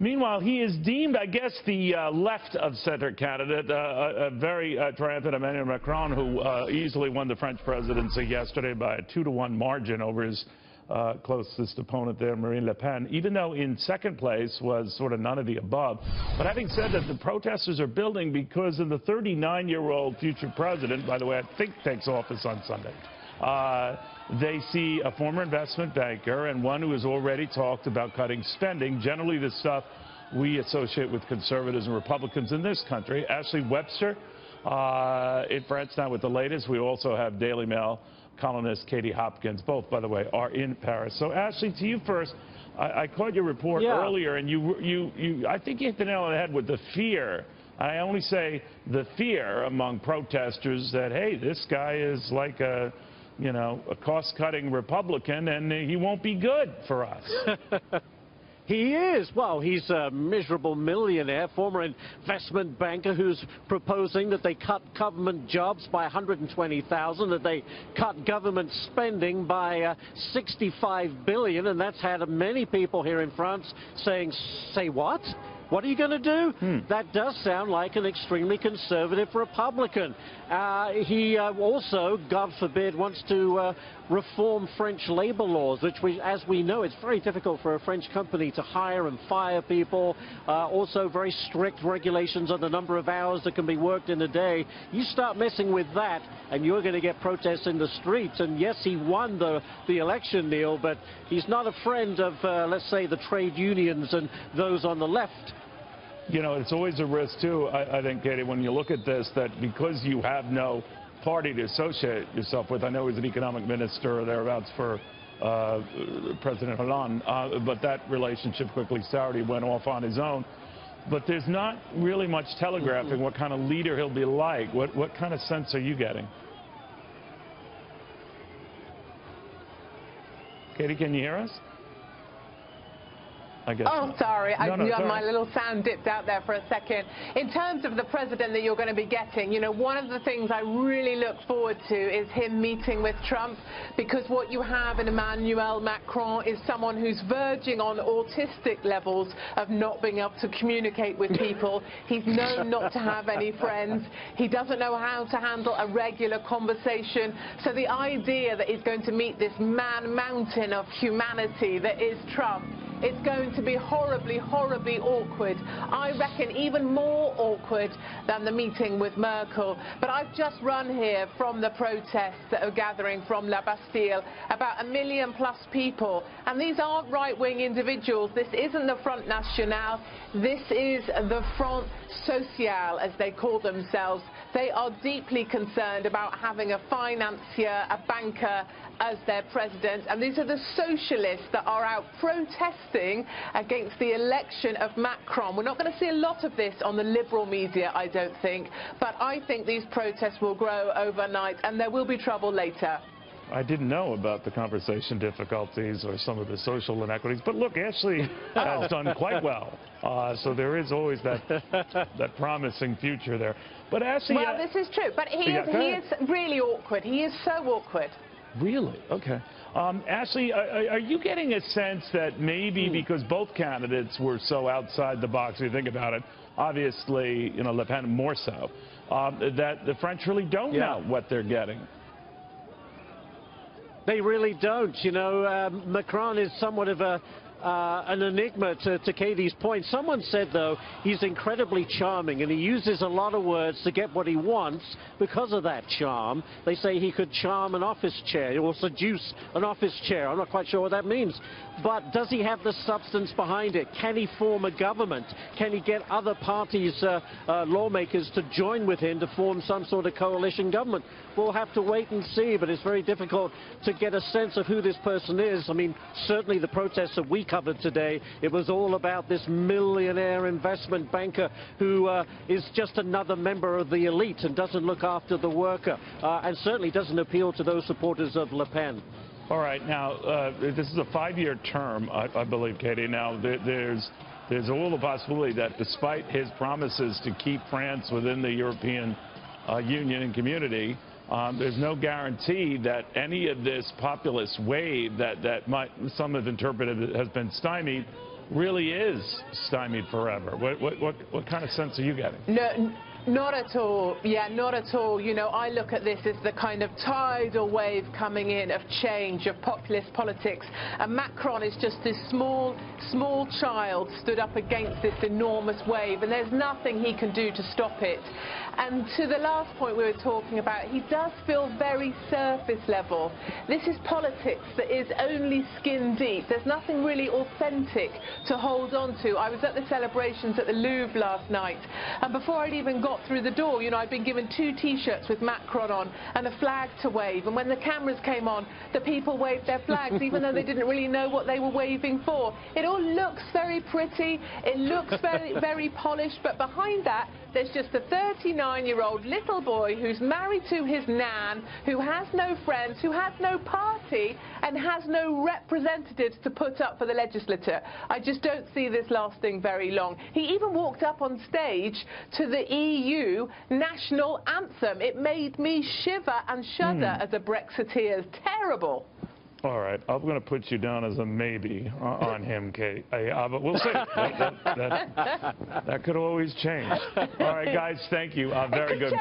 Meanwhile, he is deemed, I guess, the left-of-center candidate, a very triumphant Emmanuel Macron, who easily won the French presidency yesterday by a 2-to-1 margin over his closest opponent there, Marine Le Pen, even though in second place was sort of none of the above. But having said that, the protesters are building because of the 39-year-old future president, by the way, I think takes office on Sunday. They see a former investment banker and one who has already talked about cutting spending, generally the stuff we associate with conservatives and Republicans in this country. Ashley Webster in France now with the latest. We also have Daily Mail columnist Katie Hopkins. Both, by the way, are in Paris. So, Ashley, to you first. I caught your report earlier, and I think you hit the nail on the head with the fear. I only say the fear among protesters that, hey, this guy is like a cost-cutting Republican, and he won't be good for us. He is. Well, he's a miserable millionaire, former investment banker who's proposing that they cut government jobs by 120,000, that they cut government spending by 65 billion, and that's had many people here in France saying, say what? What are you going to do? That does sound like an extremely conservative Republican. He also, God forbid, wants to reform French labor laws, which, as we know, it's very difficult for a French company to hire and fire people. Also, very strict regulations on the number of hours that can be worked in a day. You start messing with that, and you're going to get protests in the streets. And yes, he won the election, Neil, but he's not a friend of, let's say, the trade unions and those on the left. You know, it's always a risk, too, I think, Katie, when you look at this, that because you have no party to associate yourself with, I know he's an economic minister or thereabouts for President Hollande, but that relationship quickly soured. He went off on his own. But there's not really much telegraphing what kind of leader he'll be like. What kind of sense are you getting? Katie, can you hear us? I guess oh, not. sorry. No, my little sound dipped out there for a second. In terms of the president that you're going to be getting, you know, one of the things I really look forward to is him meeting with Trump, because what you have in Emmanuel Macron is someone who's verging on autistic levels of not being able to communicate with people. He's known not to have any friends. He doesn't know how to handle a regular conversation. So the idea that he's going to meet this man mountain of humanity that is Trump, it's going to be horribly, horribly awkward. I reckon even more awkward than the meeting with Merkel. But I've just run here from the protests that are gathering from La Bastille, about 1 million+ people. And these aren't right-wing individuals. This isn't the Front National. This is the Front Social, as they call themselves. They are deeply concerned about having a financier, a banker, as their president, and these are the socialists that are out protesting against the election of Macron. We're not going to see a lot of this on the liberal media, I don't think, but I think these protests will grow overnight and there will be trouble later. I didn't know about the conversation difficulties or some of the social inequities, but look, Ashley has done quite well, so there is always that promising future there. But Ashley, well, this is true, but he is really awkward. He is so awkward. Really? Okay. Ashley, are you getting a sense that maybe because both candidates were so outside the box, if you think about it, obviously, you know, Le Pen more so, that the French really don't know what they're getting? They really don't. You know, Macron is somewhat of an enigma to Katie's point. Someone said, though, he's incredibly charming, and he uses a lot of words to get what he wants because of that charm. They say he could charm an office chair or seduce an office chair. I'm not quite sure what that means. But does he have the substance behind it? Can he form a government? Can he get other parties, lawmakers, to join with him to form some sort of coalition government? We'll have to wait and see, but it's very difficult to get a sense of who this person is. I mean, certainly the protests that we covered today, it was all about this millionaire investment banker who is just another member of the elite and doesn't look after the worker, and certainly doesn't appeal to those supporters of Le Pen. All right, now, this is a 5-year term, I believe, Katie. Now, there's all the possibility that despite his promises to keep France within the European Union and community, there's no guarantee that any of this populist wave that some have interpreted has been stymied really is stymied forever. What kind of sense are you getting? No, not at all. Yeah, not at all. You know, I look at this as the kind of tidal wave coming in of change, of populist politics. And Macron is just this small child stood up against this enormous wave, and there's nothing he can do to stop it. And to the last point we were talking about, he does feel very surface level. This is politics that is only skin deep. There's nothing really authentic to hold on to. I was at the celebrations at the Louvre last night, and before I'd even got through the door, you know, I'd been given 2 T-shirts with Macron on and a flag to wave. And when the cameras came on, the people waved their flags, even though they didn't really know what they were waving for. It all looks very pretty. It looks very polished. But behind that, there's just a 39-year-old little boy who's married to his nan, who has no friends, who has no party, and has no representatives to put up for the legislature. I just don't see this lasting very long. He even walked up on stage to the EU national anthem. It made me shiver and shudder as a Brexiteer. Terrible. All right, I'm going to put you down as a maybe on him, Kate. But we'll see. That could always change. All right, guys, thank you. Very good.